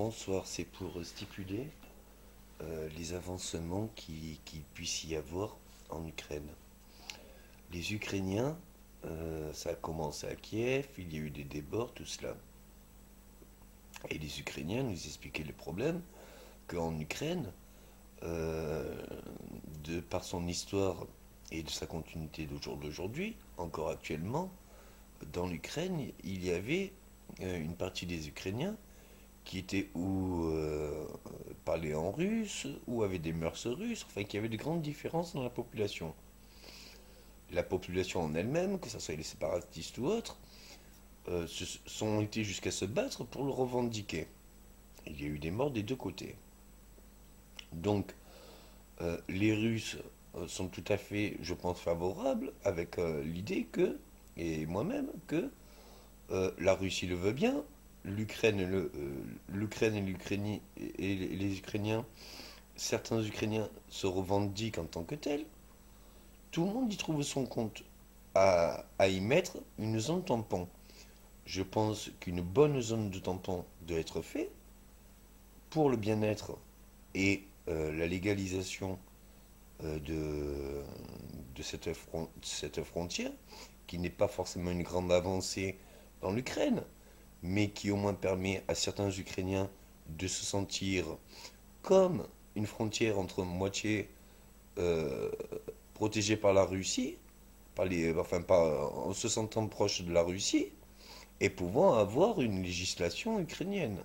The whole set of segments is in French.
Bonsoir, c'est pour stipuler les avancements qu'il puisse y avoir en Ukraine. Les Ukrainiens, ça a commencé à Kiev, il y a eu des débords, tout cela. Et les Ukrainiens nous expliquaient le problème qu'en Ukraine, euh, de par son histoire et de sa continuité d'aujourd'hui, encore actuellement, dans l'Ukraine, il y avait une partie des Ukrainiens qui étaient ou parlaient en russe, ou avaient des mœurs russes, enfin qu'il y avait de grandes différences dans la population. La population en elle-même, que ce soit les séparatistes ou autres, sont été jusqu'à se battre pour le revendiquer. Il y a eu des morts des deux côtés. Donc les Russes sont tout à fait, je pense, favorables avec l'idée que, et moi-même, que la Russie le veut bien, l'Ukraine et les Ukrainiens, certains Ukrainiens se revendiquent en tant que tels, tout le monde y trouve son compte à y mettre une zone tampon. Je pense qu'une bonne zone de tampon doit être faite pour le bien-être et la légalisation de cette frontière, qui n'est pas forcément une grande avancée dans l'Ukraine, mais qui au moins permet à certains Ukrainiens de se sentir comme une frontière entre moitié euh, protégée par la Russie, en se sentant proche de la Russie, et pouvant avoir une législation ukrainienne,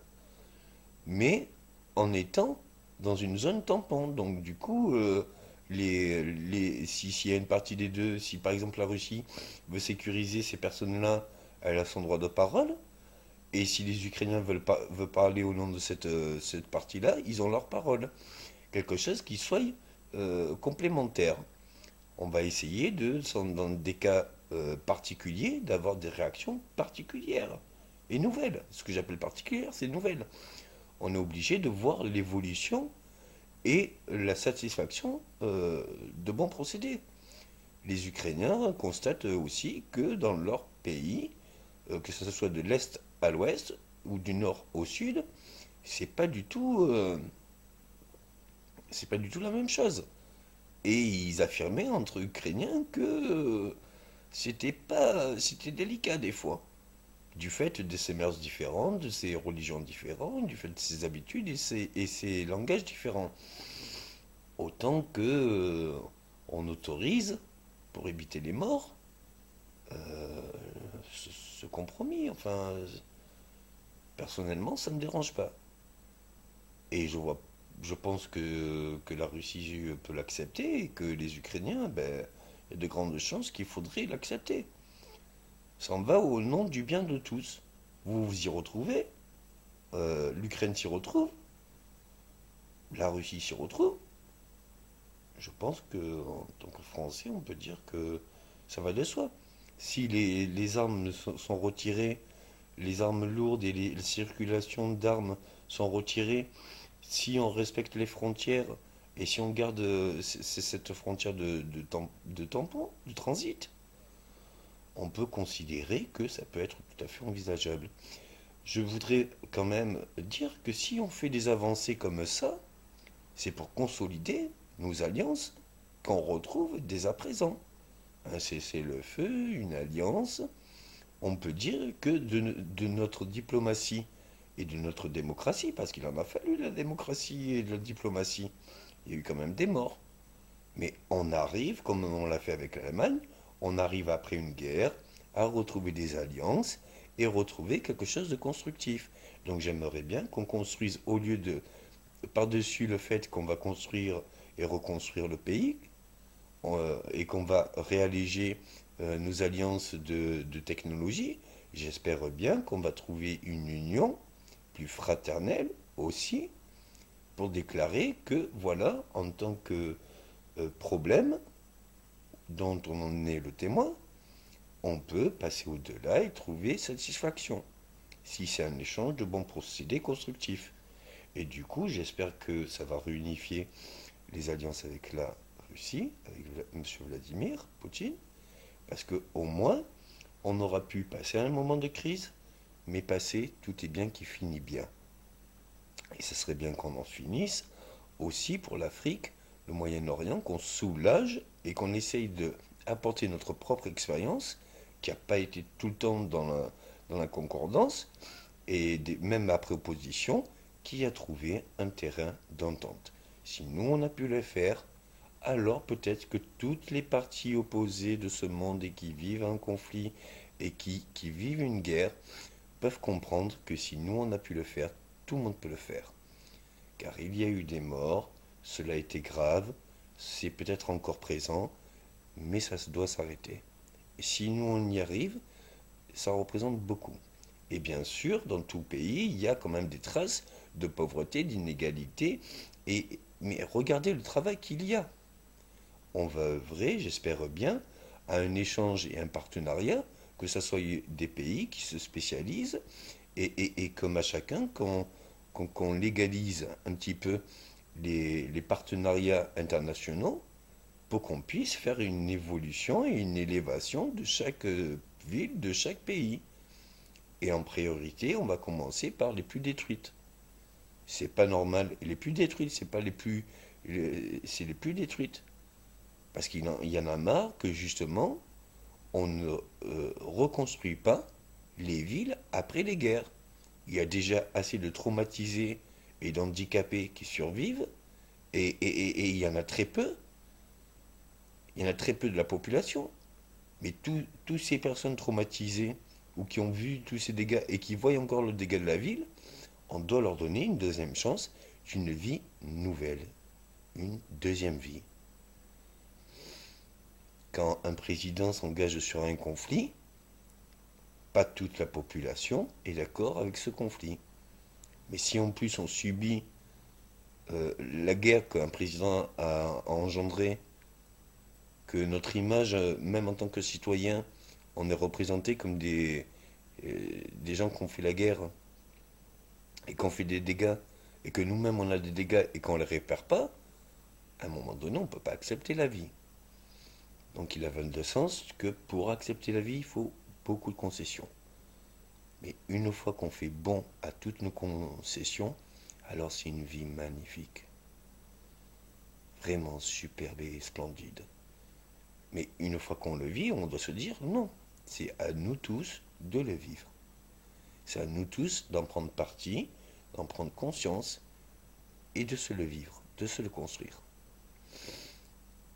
mais en étant dans une zone tampon. Donc du coup, s'il y a une partie des deux, si par exemple la Russie veut sécuriser ces personnes-là, elle a son droit de parole. Et si les Ukrainiens veulent parler au nom de cette partie-là, ils ont leur parole. Quelque chose qui soit complémentaire. On va essayer dans des cas particuliers, d'avoir des réactions particulières et nouvelles. Ce que j'appelle particulière, c'est nouvelle. On est obligé de voir l'évolution et la satisfaction de bons procédés. Les Ukrainiens constatent aussi que dans leur pays, que ce soit de l'Est à l'Ouest ou du Nord au Sud, c'est pas du tout, c'est pas du tout la même chose. Et ils affirmaient entre Ukrainiens que c'était délicat des fois, du fait de ces mœurs différentes, de ces religions différentes, du fait de ses habitudes et ses langages différents. Autant que on autorise, pour éviter les morts, ce compromis. Enfin, personnellement, ça ne me dérange pas. Et je pense que la Russie peut l'accepter et que les Ukrainiens, ben, il y a de grandes chances qu'il faudrait l'accepter. Ça en va au nom du bien de tous. Vous vous y retrouvez, l'Ukraine s'y retrouve, la Russie s'y retrouve. Je pense que en tant que Français, on peut dire que ça va de soi. Si les armes sont retirées, les armes lourdes et les circulations d'armes sont retirées, si on respecte les frontières et si on garde cette frontière de tampon, de transit, on peut considérer que ça peut être tout à fait envisageable. Je voudrais quand même dire que si on fait des avancées comme ça, c'est pour consolider nos alliances qu'on retrouve dès à présent. Un cessez-le-feu, une alliance. On peut dire que de notre diplomatie et de notre démocratie, parce qu'il en a fallu de la démocratie et de la diplomatie, il y a eu quand même des morts. Mais on arrive, comme on l'a fait avec l'Allemagne, on arrive après une guerre à retrouver des alliances et retrouver quelque chose de constructif. Donc j'aimerais bien qu'on construise, au lieu de, par-dessus le fait qu'on va construire et reconstruire le pays, et qu'on va réalléger nos alliances de technologie, j'espère bien qu'on va trouver une union plus fraternelle aussi pour déclarer que voilà, en tant que problème dont on en est le témoin, on peut passer au-delà et trouver satisfaction, si c'est un échange de bons procédés constructifs. Et du coup, j'espère que ça va réunifier les alliances avec la Russie, avec M. Vladimir Poutine, parce qu'au moins, on aura pu passer un moment de crise, mais passer tout est bien qui finit bien. Et ce serait bien qu'on en finisse aussi pour l'Afrique, le Moyen-Orient, qu'on soulage et qu'on essaye de apporter notre propre expérience, qui n'a pas été tout le temps dans la concordance, et même après opposition, qui a trouvé un terrain d'entente. Si nous, on a pu le faire, alors peut-être que toutes les parties opposées de ce monde et qui vivent un conflit et qui vivent une guerre peuvent comprendre que si nous, on a pu le faire, tout le monde peut le faire. Car il y a eu des morts, cela a été grave, c'est peut-être encore présent, mais ça doit s'arrêter. Et si nous, on y arrive, ça représente beaucoup. Et bien sûr, dans tout pays, il y a quand même des traces de pauvreté, d'inégalité. Mais regardez le travail qu'il y a. On va œuvrer, j'espère bien, à un échange et un partenariat, que ce soit des pays qui se spécialisent, et comme à chacun, qu'on légalise un petit peu les partenariats internationaux pour qu'on puisse faire une évolution et une élévation de chaque ville, de chaque pays. Et en priorité, on va commencer par les plus détruites. C'est pas normal. Et les plus détruites, c'est pas les plus. C'est les plus détruites. Parce qu'il y en a marre que justement, on ne reconstruit pas les villes après les guerres. Il y a déjà assez de traumatisés et d'handicapés qui survivent. Et il y en a très peu. Il y en a très peu de la population. Mais tous ces personnes traumatisées ou qui ont vu tous ces dégâts et qui voient encore le dégât de la ville, on doit leur donner une deuxième chance d'une vie nouvelle, une deuxième vie. Quand un président s'engage sur un conflit, pas toute la population est d'accord avec ce conflit. Mais si en plus on subit la guerre qu'un président a engendrée, que notre image, même en tant que citoyen, on est représenté comme des gens qui ont fait la guerre et qui ont fait des dégâts, et que nous-mêmes on a des dégâts et qu'on ne les répare pas, à un moment donné, on ne peut pas accepter la vie. Donc il a de sens que pour accepter la vie, il faut beaucoup de concessions. Mais une fois qu'on fait bon à toutes nos concessions, alors c'est une vie magnifique. Vraiment superbe et splendide. Mais une fois qu'on le vit, on doit se dire non. C'est à nous tous de le vivre. C'est à nous tous d'en prendre parti, d'en prendre conscience et de se le vivre, de se le construire.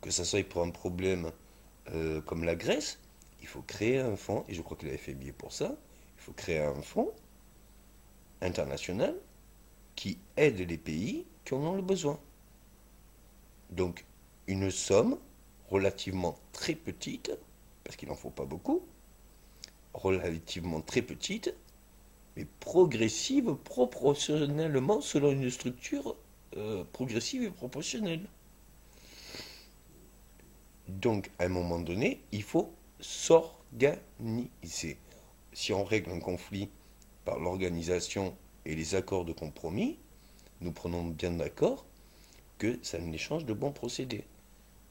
Que ça soit pour un problème comme la Grèce, il faut créer un fonds, et je crois qu'il avait fait mieux pour ça, il faut créer un fonds international qui aide les pays qui en ont le besoin. Donc, une somme relativement très petite, parce qu'il n'en faut pas beaucoup, relativement très petite, mais progressive proportionnellement selon une structure progressive et proportionnelle. Donc, à un moment donné, il faut s'organiser. Si on règle un conflit par l'organisation et les accords de compromis, nous prenons bien d'accord que ça ne change de bons procédés.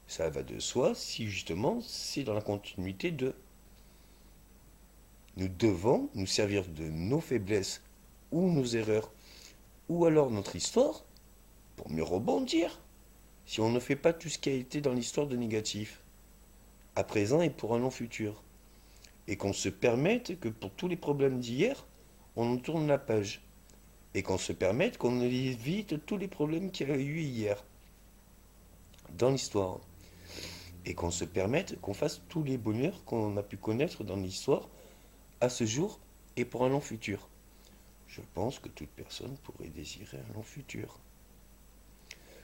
Ça va de soi si justement c'est dans la continuité de. Nous devons nous servir de nos faiblesses ou nos erreurs ou alors notre histoire pour mieux rebondir. Si on ne fait pas tout ce qui a été dans l'histoire de négatif, à présent et pour un long futur, et qu'on se permette que pour tous les problèmes d'hier, on tourne la page, et qu'on se permette qu'on évite tous les problèmes qu'il y a eu hier dans l'histoire, et qu'on se permette qu'on fasse tous les bonheurs qu'on a pu connaître dans l'histoire à ce jour et pour un long futur. Je pense que toute personne pourrait désirer un long futur.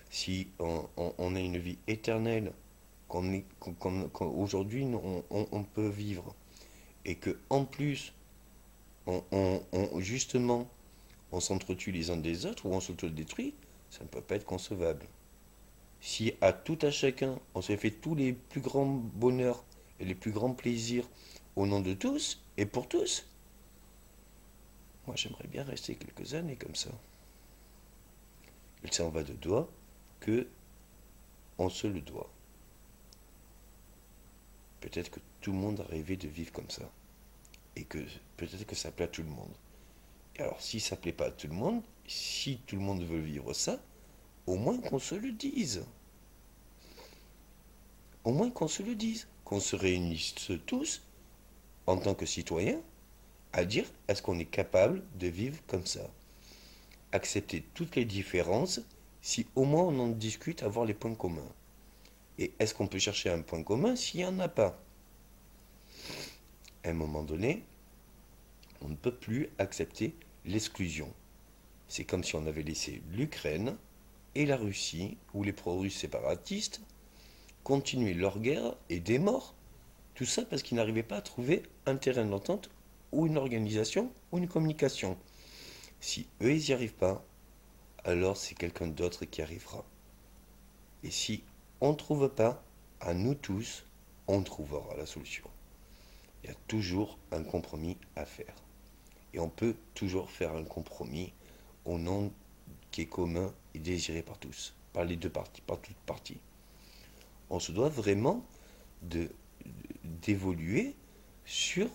Si on a une vie éternelle, qu'aujourd'hui on peut vivre, et que en plus, justement, on s'entretue les uns des autres, ou on s'autodétruit, ça ne peut pas être concevable. Si à tout à chacun, on se fait tous les plus grands bonheurs et les plus grands plaisirs au nom de tous et pour tous, moi j'aimerais bien rester quelques années comme ça. Il s'en va de doigt que on se le doit. Peut-être que tout le monde a rêvé de vivre comme ça. Et que peut-être que ça plaît à tout le monde. Alors si ça plaît pas à tout le monde, si tout le monde veut vivre ça, au moins qu'on se le dise. Au moins qu'on se le dise. Qu'on se réunisse tous, en tant que citoyens, à dire est-ce qu'on est capable de vivre comme ça. Accepter toutes les différences, si au moins on en discute, avoir les points communs. Et est-ce qu'on peut chercher un point commun s'il n'y en a pas? À un moment donné, on ne peut plus accepter l'exclusion. C'est comme si on avait laissé l'Ukraine et la Russie, ou les pro-russes séparatistes, continuer leur guerre et des morts. Tout ça parce qu'ils n'arrivaient pas à trouver un terrain d'entente ou une organisation ou une communication. Si eux, ils n'y arrivent pas, alors c'est quelqu'un d'autre qui arrivera. Et si on ne trouve pas, à nous tous, on trouvera la solution. Il y a toujours un compromis à faire. Et on peut toujours faire un compromis au nom qui est commun et désiré par tous, par les deux parties, par toutes parties. On se doit vraiment de, d'évoluer sur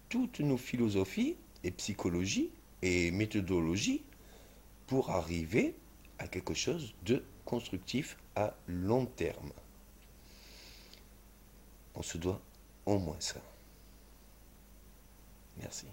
toutes nos philosophies et psychologies et méthodologies pour arriver à quelque chose de constructif à long terme. On se doit au moins ça. Merci.